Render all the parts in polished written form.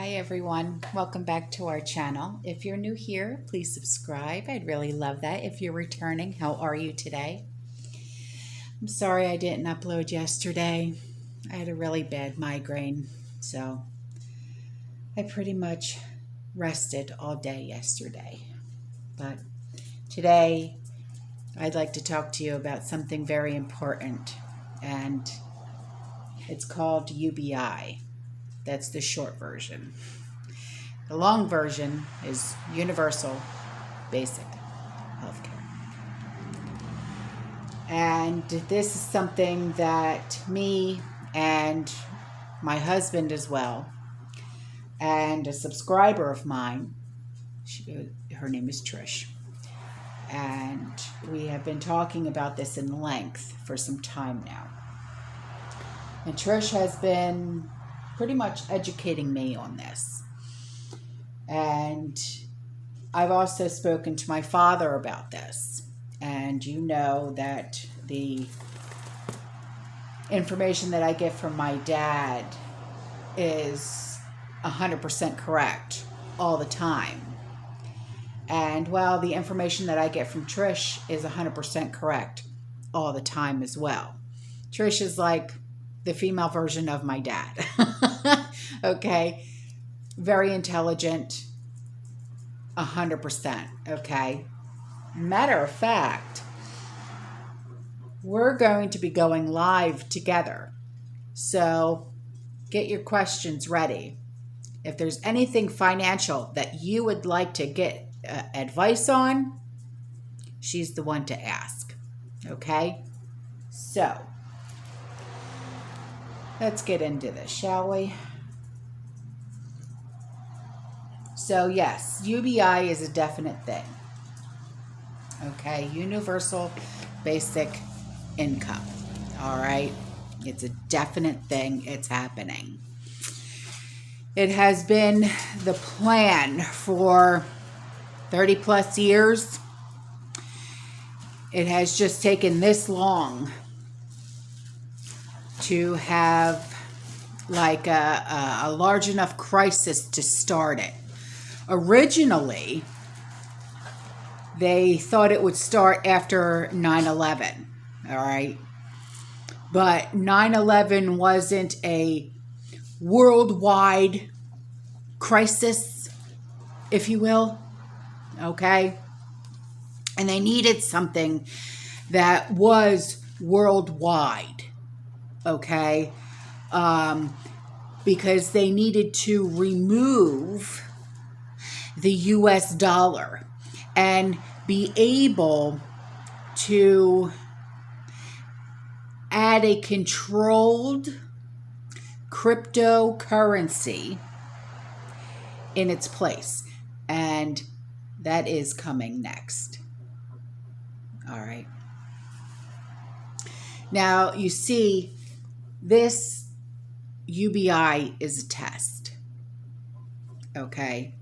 Hi everyone, welcome back to our channel. If you're new here, please subscribe. I'd really love that. If you're returning, how are you today? I'm sorry I didn't upload yesterday. I had a really bad migraine, so I pretty much rested all day yesterday. But today, I'd like to talk to you about something very important, and it's called UBI. That's the short version. The long version is Universal Basic Healthcare. And this is something that me and my husband as well, and a subscriber of mine, her name is Trish, and we have been talking about this in length for some time now. And Trish has been pretty much educating me on this. And I've also spoken to my father about this. And you know that the information that I get from my dad is 100% correct all the time. And well, the information that I get from Trish is 100% correct all the time as well. Trish is like the female version of my dad. Okay, very intelligent, 100%. Okay, matter of fact, we're going to be going live together, so get your questions ready. If there's anything financial that you would like to get advice on, she's the one to ask. Okay, so let's get into this, shall we? So yes, UBI is a definite thing. Okay, Universal Basic Income. All right, it's a definite thing. It's happening. It has been the plan for 30 plus years. It has just taken this long to have like a large enough crisis to start it. Originally, they thought it would start after 9/11, all right? But 9/11 wasn't a worldwide crisis, if you will, okay? And they needed something that was worldwide, okay? Because they needed to remove the US dollar and be able to add a controlled cryptocurrency in its place. And that is coming next. All right. Now, you see, this UBI is a test. Okay.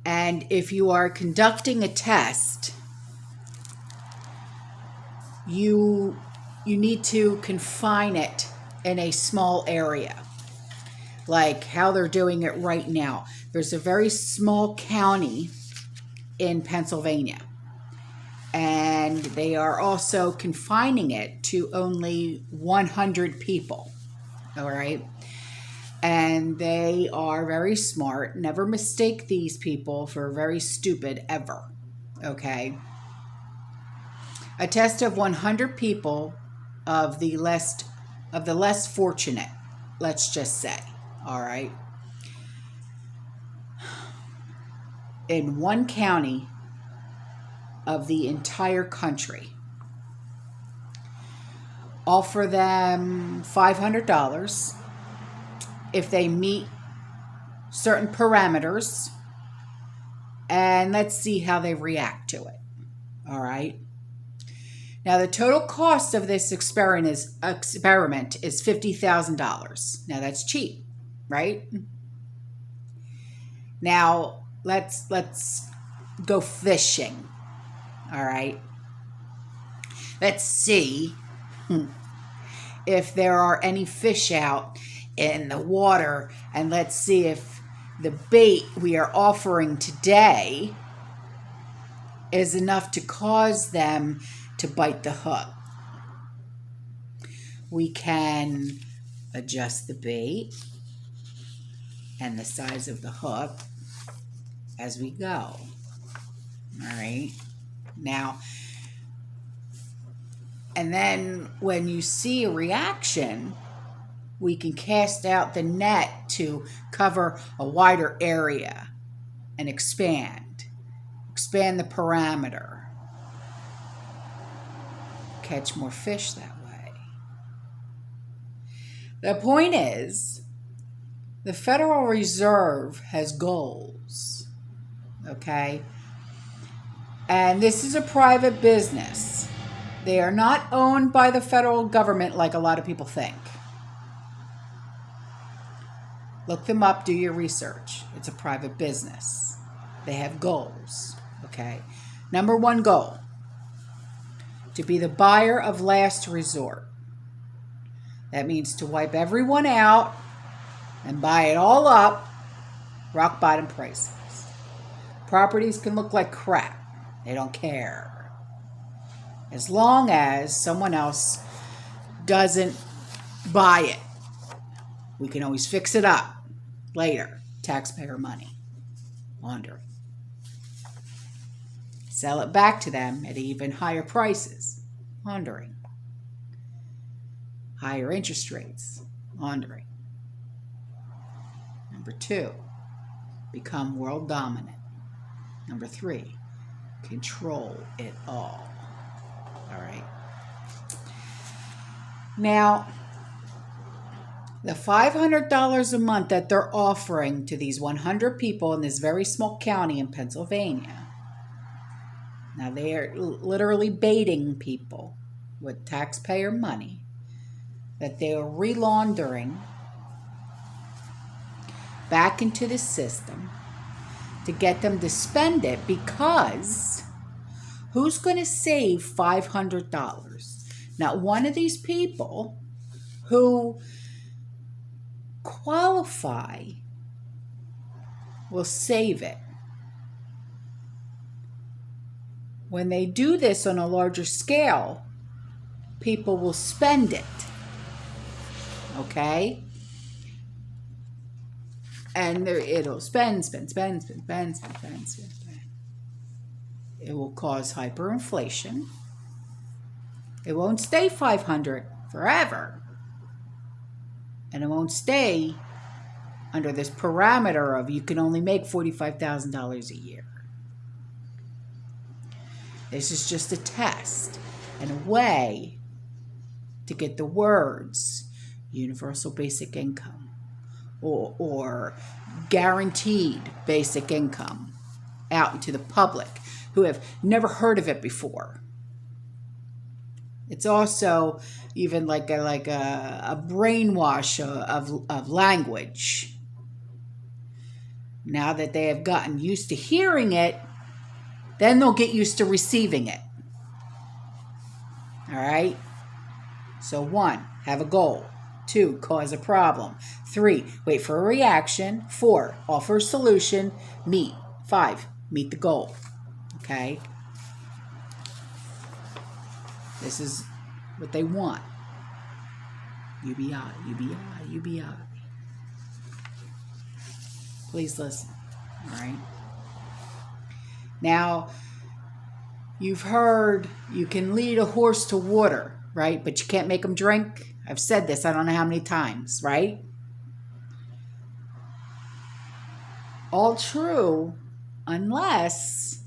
And if you are conducting a test, you need to confine it in a small area, like how they're doing it right now. There's a very small county in Pennsylvania, and they are also confining it to only 100 people, all right? And they are very smart. Never mistake these people for very stupid ever, okay? A test of 100 people of the less fortunate, let's just say, all right? In one county of the entire country. Offer them $500 if they meet certain parameters, and let's see how they react to it. All right. Now, the total cost of this experiment is $50,000. Now, that's cheap, right? Now, let's go fishing. All right. Let's see if there are any fish out in the water, and let's see if the bait we are offering today is enough to cause them to bite the hook. We can adjust the bait and the size of the hook as we go. All right. Now, and then when you see a reaction, we can cast out the net to cover a wider area and expand the parameter, catch more fish that way. The point is, the Federal Reserve has goals, okay? And this is a private business. They are not owned by the federal government like a lot of people think. Look them up, do your research. It's a private business. They have goals, okay? Number one goal, to be the buyer of last resort. That means to wipe everyone out and buy it all up, rock bottom prices. Properties can look like crap. They don't care. As long as someone else doesn't buy it. We can always fix it up later. Taxpayer money. Laundering. Sell it back to them at even higher prices. Laundering. Higher interest rates. Laundering. Number 2, become world dominant. Number 3, control it all. All right. Now, the $500 a month that they're offering to these 100 people in this very small county in Pennsylvania. Now, they are literally baiting people with taxpayer money that they are relaundering back into the system to get them to spend it, because who's going to save $500? Now, one of these people who qualify will save it. When they do this on a larger scale, people will spend it. Okay? And it'll spend. It will cause hyperinflation. It won't stay 500 forever. And it won't stay under this parameter of you can only make $45,000 a year. This is just a test and a way to get the words universal basic income or guaranteed basic income out into the public who have never heard of it before. It's also even like a brainwash of language. Now that they have gotten used to hearing it, then they'll get used to receiving it. All right? So 1, have a goal. 2, cause a problem. 3, wait for a reaction. 4, offer a solution. Meet. 5, meet the goal. Okay? This is what they want. UBI, UBI, UBI. Please listen. All right? Now, you've heard you can lead a horse to water, right? But you can't make him drink. I've said this I don't know how many times, right? All true, unless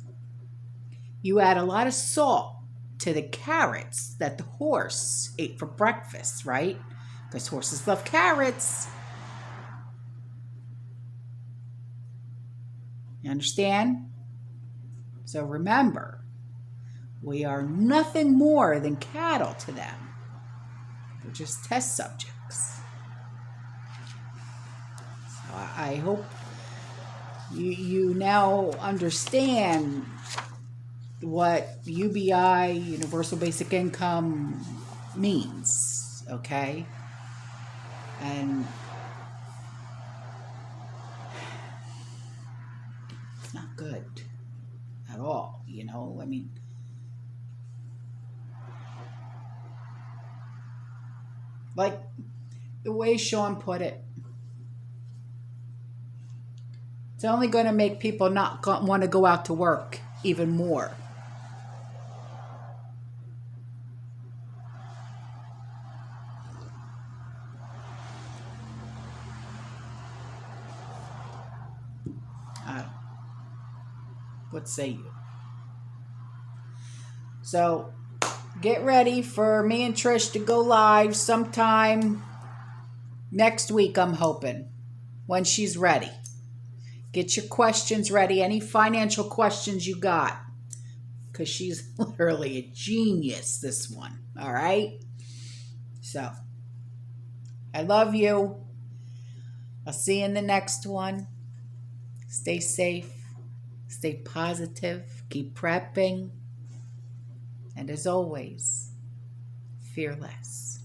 you add a lot of salt to the carrots that the horse ate for breakfast, right? Because horses love carrots. You understand? So remember, we are nothing more than cattle to them. They're just test subjects. So I hope you now understand what UBI, Universal Basic Income, means, okay? And good at all, you know? I mean, like the way Sean put it, it's only going to make people not want to go out to work even more. What say you? So get ready for me and Trish to go live sometime next week, I'm hoping, when she's ready. Get your questions ready, any financial questions you got, because she's literally a genius, this one. All right? So I love you. I'll see you in the next one. Stay safe. Stay positive. Keep prepping. And as always, fearless.